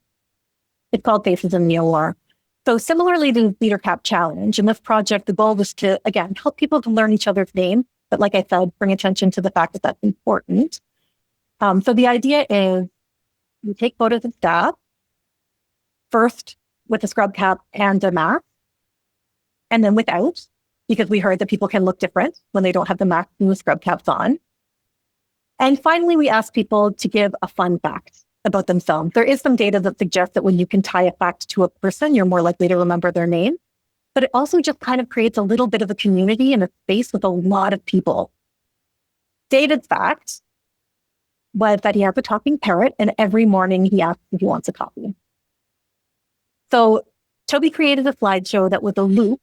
It's called Faces in the OR. So similarly to the Theater Cap Challenge, in this project, the goal was to, again, help people to learn each other's names, but like I said, bring attention to the fact that that's important. So the idea is you take photos of staff, first with a scrub cap and a mask, and then without, because we heard that people can look different when they don't have the mask and the scrub caps on. And finally, we ask people to give a fun fact about themselves. There is some data that suggests that when you can tie a fact to a person, you're more likely to remember their name. But it also just kind of creates a little bit of a community and a space with a lot of people. David's fact was that he has a talking parrot, and every morning he asks if he wants a coffee. So Toby created a slideshow that was a loop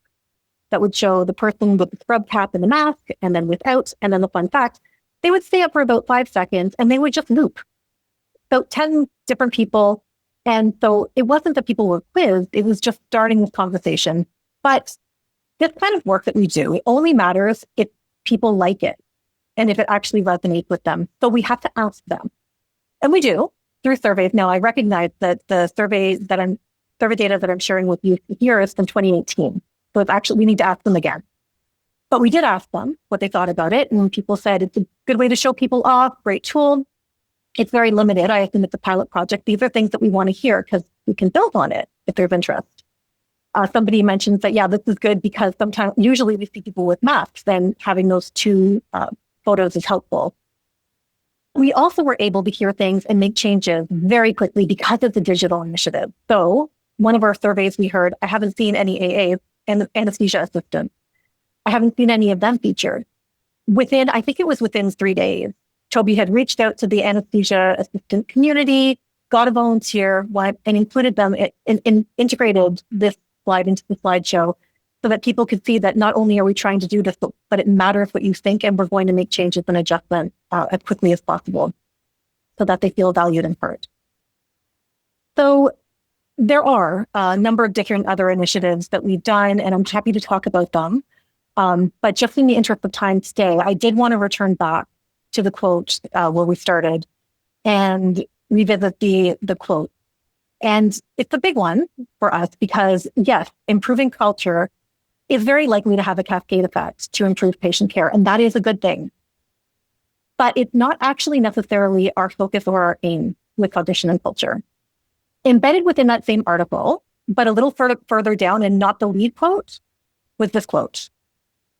that would show the person with the scrub cap and the mask, and then without, and then the fun fact. They would stay up for about 5 seconds, and they would just loop. About 10 different people. And so it wasn't that people were quizzed, it was just starting this conversation But this kind of work that we do, it only matters if people like it and if it actually resonates with them. So we have to ask them. And we do through surveys. Now, I recognize that the survey data that I'm sharing with you here is from 2018. So it's actually, we need to ask them again. But we did ask them what they thought about it. And people said it's a good way to show people off, great tool. It's very limited. I assume it's a pilot project. These are things that we want to hear because we can build on it if there's interest. Somebody mentions that, yeah, this is good because usually we see people with masks, then having those two photos is helpful. We also were able to hear things and make changes very quickly because of the digital initiative. So one of our surveys we heard, I haven't seen any AAs and anesthesia assistants. I haven't seen any of them featured. I think it was within 3 days, Toby had reached out to the anesthesia assistant community, got a volunteer, and included them and integrated this slide into the slideshow so that people could see that not only are we trying to do this, but it matters what you think, and we're going to make changes and adjustments as quickly as possible so that they feel valued and heard. So there are a number of different other initiatives that we've done, and I'm happy to talk about them. But just in the interest of time today, I did want to return back to the quote where we started and revisit the quote. And it's a big one for us because, yes, improving culture is very likely to have a cascade effect to improve patient care, and that is a good thing. But it's not actually necessarily our focus or our aim with cognition and culture. Embedded within that same article, but a little further down and not the lead quote, was this quote.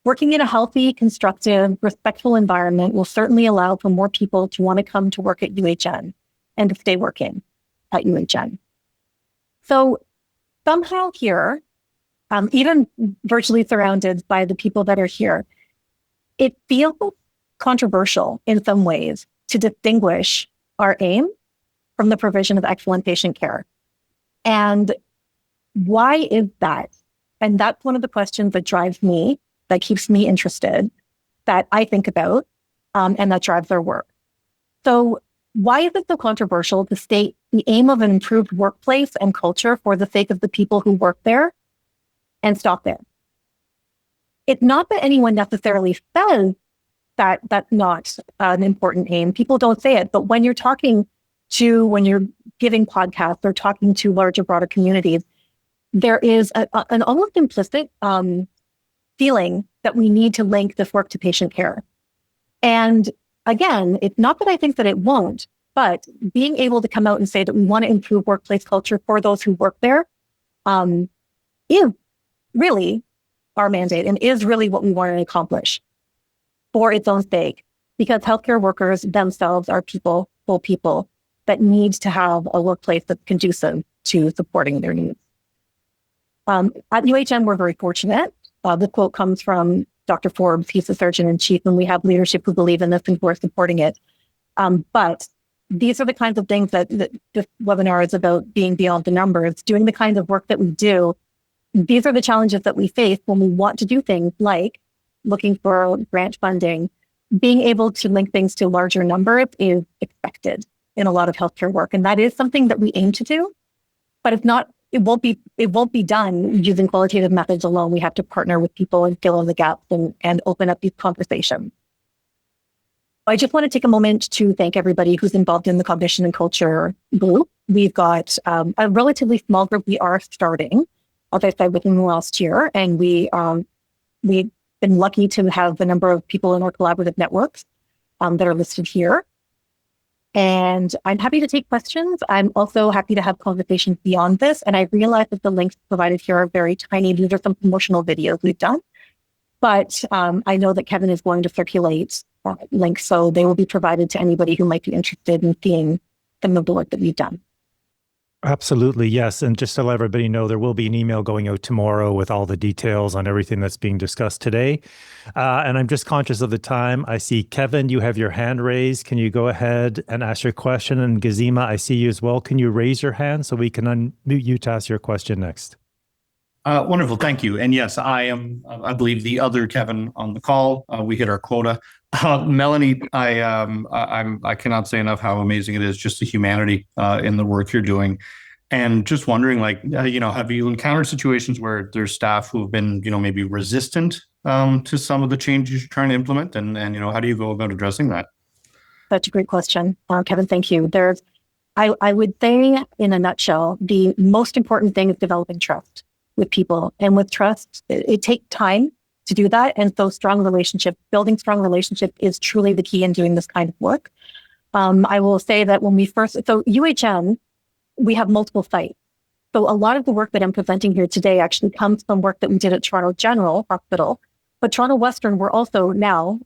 Working in a healthy, constructive, respectful environment will certainly allow for more people to want to come to work at UHN and to stay working at UHN. So somehow here, even virtually surrounded by the people that are here, it feels controversial in some ways to distinguish our aim from the provision of excellent patient care. And why is that? And that's one of the questions that drives me, that keeps me interested, that I think about, and that drives our work. So why is it so controversial to state the aim of an improved workplace and culture for the sake of the people who work there and stop there? It's not that anyone necessarily says that that's not an important aim. People don't say it, but when you're giving podcasts or talking to larger, broader communities, there is an almost implicit feeling that we need to link this work to patient care. And again, it's not that I think that it won't, but being able to come out and say that we want to improve workplace culture for those who work there is really our mandate and is really what we want to accomplish for its own sake, because healthcare workers themselves are full people that need to have a workplace that's conducive to supporting their needs. At UHN, we're very fortunate. The quote comes from Dr. Forbes. He's the surgeon in chief, and we have leadership who believe in this and who are supporting it. But these are the kinds of things that this webinar is about, being beyond the numbers, doing the kinds of work that we do. These are the challenges that we face when we want to do things like looking for grant funding. Being able to link things to larger numbers is expected in a lot of healthcare work. And that is something that we aim to do, but it won't be done using qualitative methods alone. We have to partner with people and fill in the gaps and open up these conversations. I just want to take a moment to thank everybody who's involved in the cognition and culture group. We've got a relatively small group. We are starting, as I said, within the last year, and we've been lucky to have the number of people in our collaborative networks that are listed here. And I'm happy to take questions. I'm also happy to have conversations beyond this. And I realize that the links provided here are very tiny. These are some promotional videos we've done. But I know that Kevin is going to circulate links, so they will be provided to anybody who might be interested in seeing some of the work that we've done. Absolutely, yes. And just to let everybody know, there will be an email going out tomorrow with all the details on everything that's being discussed today. And I'm just conscious of the time. I see, Kevin, you have your hand raised. Can you go ahead and ask your question? And Gazima, I see you as well. Can you raise your hand so we can unmute you to ask your question next? Wonderful, thank you. And yes, I am, I believe, the other Kevin on the call. We hit our quota. Melanie, I cannot say enough how amazing it is, just the humanity in the work you're doing. And just wondering, like, have you encountered situations where there's staff who have been, maybe resistant to some of the changes you're trying to implement? And how do you go about addressing that? Such a great question, Kevin. Thank you. I would say, in a nutshell, the most important thing is developing trust with people. And with trust, it takes time to do that. And so building strong relationship is truly the key in doing this kind of work. I will say that so UHM, we have multiple sites. So a lot of the work that I'm presenting here today actually comes from work that we did at Toronto General Hospital. But Toronto Western, we're also now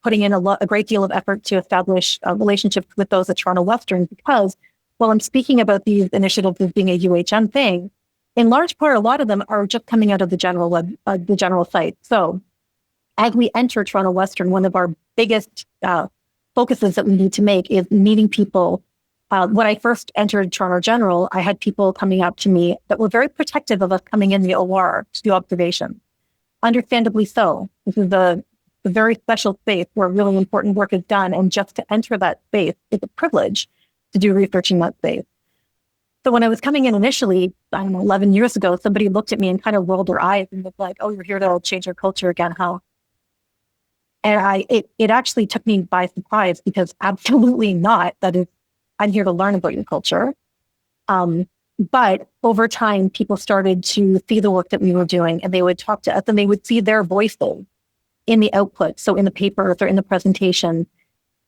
putting in a great deal of effort to establish relationships with those at Toronto Western, because while I'm speaking about these initiatives as being a UHM thing, in large part, a lot of them are just coming out of the general site. So as we enter Toronto Western, one of our biggest focuses that we need to make is meeting people. When I first entered Toronto General, I had people coming up to me that were very protective of us coming in the OR to do observation. Understandably so. This is a very special space where really important work is done. And just to enter that space is a privilege to do research in that space. So when I was coming in initially, 11 years ago, somebody looked at me and kind of rolled their eyes and was like, "Oh, you're here to change our culture again, how?" And it actually took me by surprise, because absolutely not. I'm here to learn about your culture. But over time, people started to see the work that we were doing, and they would talk to us, and they would see their voices in the output, so in the papers or in the presentation.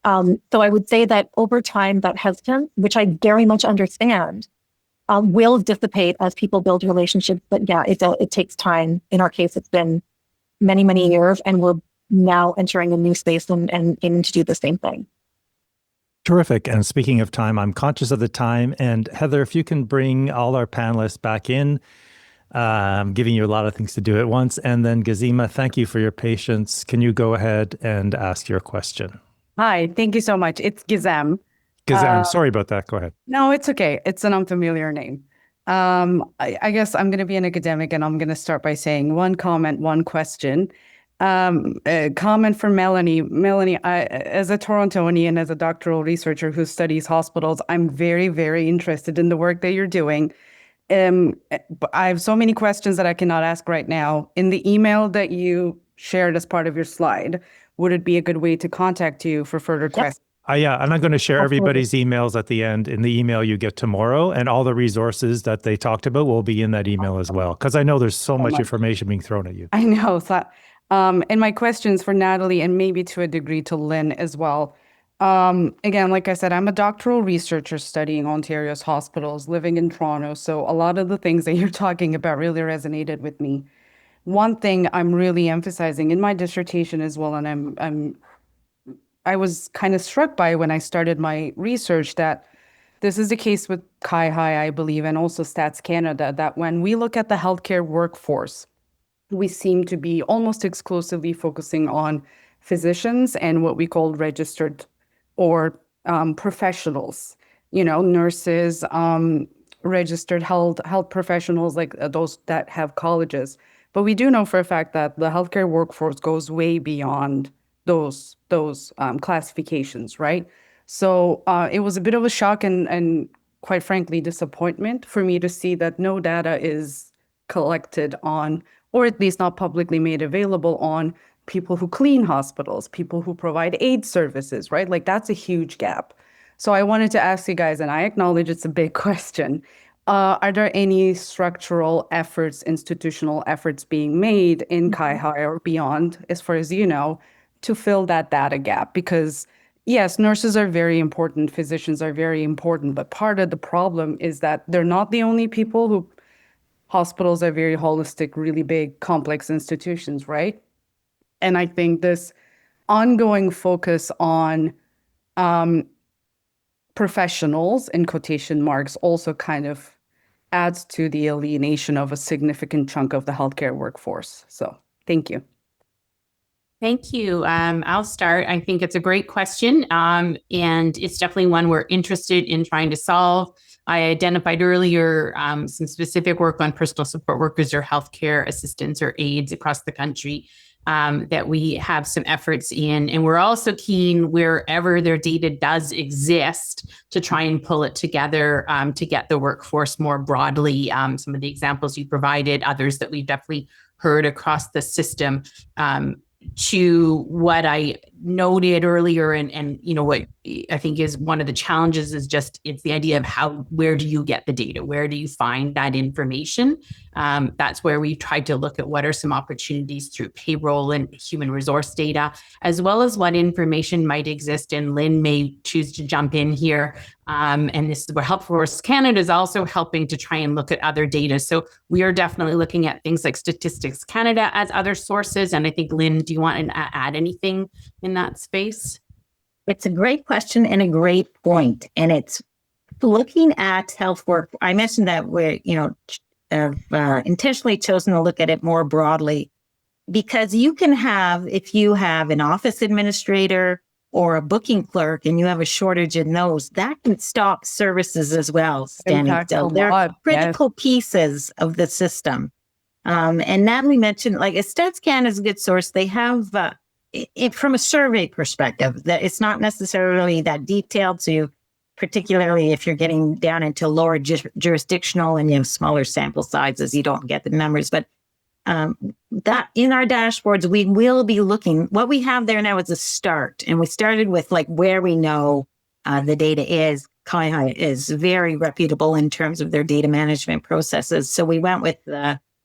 So I would say that over time, that hesitance, which I very much understand, will dissipate as people build relationships. But yeah, it takes time. In our case, it's been many, many years, and we're now entering a new space and aiming to do the same thing. Terrific. And speaking of time, I'm conscious of the time. And Heather, if you can bring all our panelists back in, giving you a lot of things to do at once. And then Gazima, thank you for your patience. Can you go ahead and ask your question? Hi, thank you so much. It's Gizem. Gazim, sorry about that. Go ahead. No, it's okay. It's an unfamiliar name. I guess I'm going to be an academic, and I'm going to start by saying one comment, one question. A comment for Melanie. Melanie, as a Torontonian, as a doctoral researcher who studies hospitals, I'm very, very interested in the work that you're doing. But I have so many questions that I cannot ask right now. In the email that you shared as part of your slide, would it be a good way to contact you for further questions? Yeah, and I'm going to share everybody's emails at the end in the email you get tomorrow, and all the resources that they talked about will be in that email as well, because I know there's so much information being thrown at you. I know. So, and my questions for Natalie, and maybe to a degree to Lynn as well. Again, like I said, I'm a doctoral researcher studying Ontario's hospitals, living in Toronto. So a lot of the things that you're talking about really resonated with me. One thing I'm really emphasizing in my dissertation as well, and I was kind of struck by when I started my research that this is the case with CIHI, I believe, and also Stats Canada, that when we look at the healthcare workforce, we seem to be almost exclusively focusing on physicians and what we call registered or professionals, nurses, registered health professionals, like those that have colleges. But we do know for a fact that the healthcare workforce goes way beyond those classifications, right? So it was a bit of a shock and quite frankly, disappointment for me to see that no data is collected on, or at least not publicly made available on, people who clean hospitals, people who provide aid services, right? Like that's a huge gap. So I wanted to ask you guys, and I acknowledge it's a big question, are there any structural efforts, institutional efforts being made in CIHI or beyond, as far as you know, to fill that data gap? Because yes, nurses are very important, physicians are very important, but part of the problem is that they're not the only people who, hospitals are very holistic, really big, complex institutions, right? And I think this ongoing focus on professionals, in quotation marks, also kind of adds to the alienation of a significant chunk of the healthcare workforce. So thank you. Thank you. I'll start. I think it's a great question. And it's definitely one we're interested in trying to solve. I identified earlier some specific work on personal support workers or healthcare assistants or aides across the country. that we have some efforts in. And we're also keen, wherever their data does exist, to try and pull it together to get the workforce more broadly. Some of the examples you provided, others that we've definitely heard across the system, to what I noted earlier, and what I think is one of the challenges is just it's the idea of where do you get the data? Where do you find that information? That's where we tried to look at what are some opportunities through payroll and human resource data, as well as what information might exist. And Lynn may choose to jump in here. And this is where Healthforce Canada is also helping to try and look at other data. So we are definitely looking at things like Statistics Canada as other sources. And I think, Lynn, do you want to add anything in that space? It's a great question and a great point. And it's looking at health work. I mentioned that we're, intentionally chosen to look at it more broadly, because you can have, if you have an office administrator or a booking clerk and you have a shortage in those, that can stop services as well standing still. They're critical pieces of the system. And Natalie mentioned, like, Stats Canada is a good source. They have, from a survey perspective, that it's not necessarily that detailed. So particularly if you're getting down into lower jurisdictional and you have smaller sample sizes, you don't get the numbers. But that in our dashboards, we will be looking. What we have there now is a start. And we started with like where we know the data is. CIHI is very reputable in terms of their data management processes. So we went with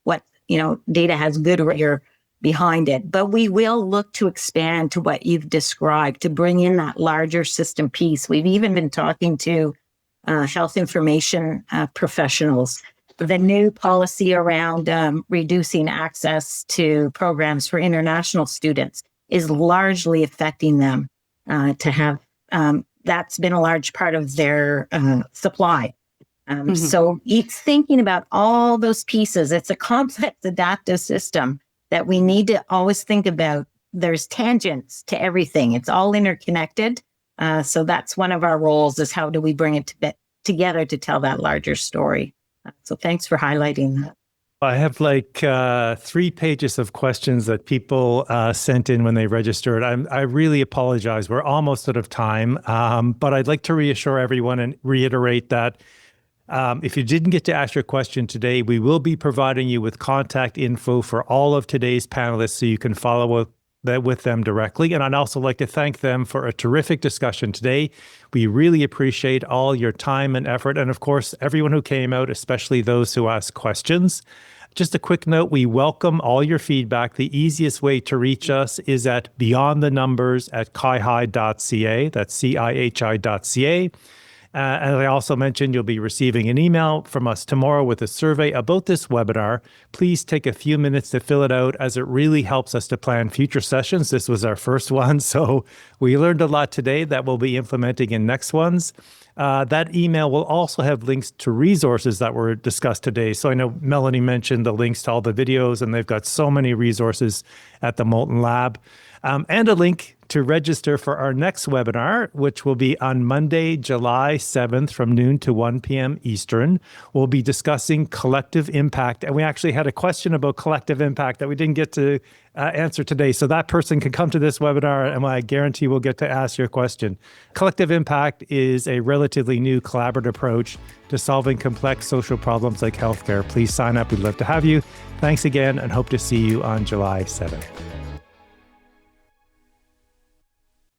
what, data has good rigor behind it. But we will look to expand to what you've described, to bring in that larger system piece. We've even been talking to health information professionals. The new policy around reducing access to programs for international students is largely affecting them to have, that's been a large part of their supply. So it's thinking about all those pieces. It's a complex adaptive system that we need to always think about. There's tangents to everything. It's all interconnected. So that's one of our roles, is how do we bring it together to tell that larger story. So thanks for highlighting that. I have 3 pages of questions that people sent in when they registered. I really apologize. We're almost out of time, but I'd like to reassure everyone and reiterate that if you didn't get to ask your question today, we will be providing you with contact info for all of today's panelists so you can follow with them directly. And I'd also like to thank them for a terrific discussion today. We really appreciate all your time and effort. And of course, everyone who came out, especially those who asked questions. Just a quick note, we welcome all your feedback. The easiest way to reach us is at beyondthenumbers@cihi.ca. That's CIHI.ca. And I also mentioned you'll be receiving an email from us tomorrow with a survey about this webinar. Please take a few minutes to fill it out, as it really helps us to plan future sessions. This was our first one, so we learned a lot today that we'll be implementing in next ones. That email will also have links to resources that were discussed today. So I know Melanie mentioned the links to all the videos, and they've got so many resources at the Molten Lab. And a link to register for our next webinar, which will be on Monday, July 7th from noon to 1 p.m. Eastern. We'll be discussing collective impact. And we actually had a question about collective impact that we didn't get to answer today. So that person can come to this webinar, and I guarantee we'll get to ask your question. Collective impact is a relatively new collaborative approach to solving complex social problems like healthcare. Please sign up. We'd love to have you. Thanks again, and hope to see you on July 7th.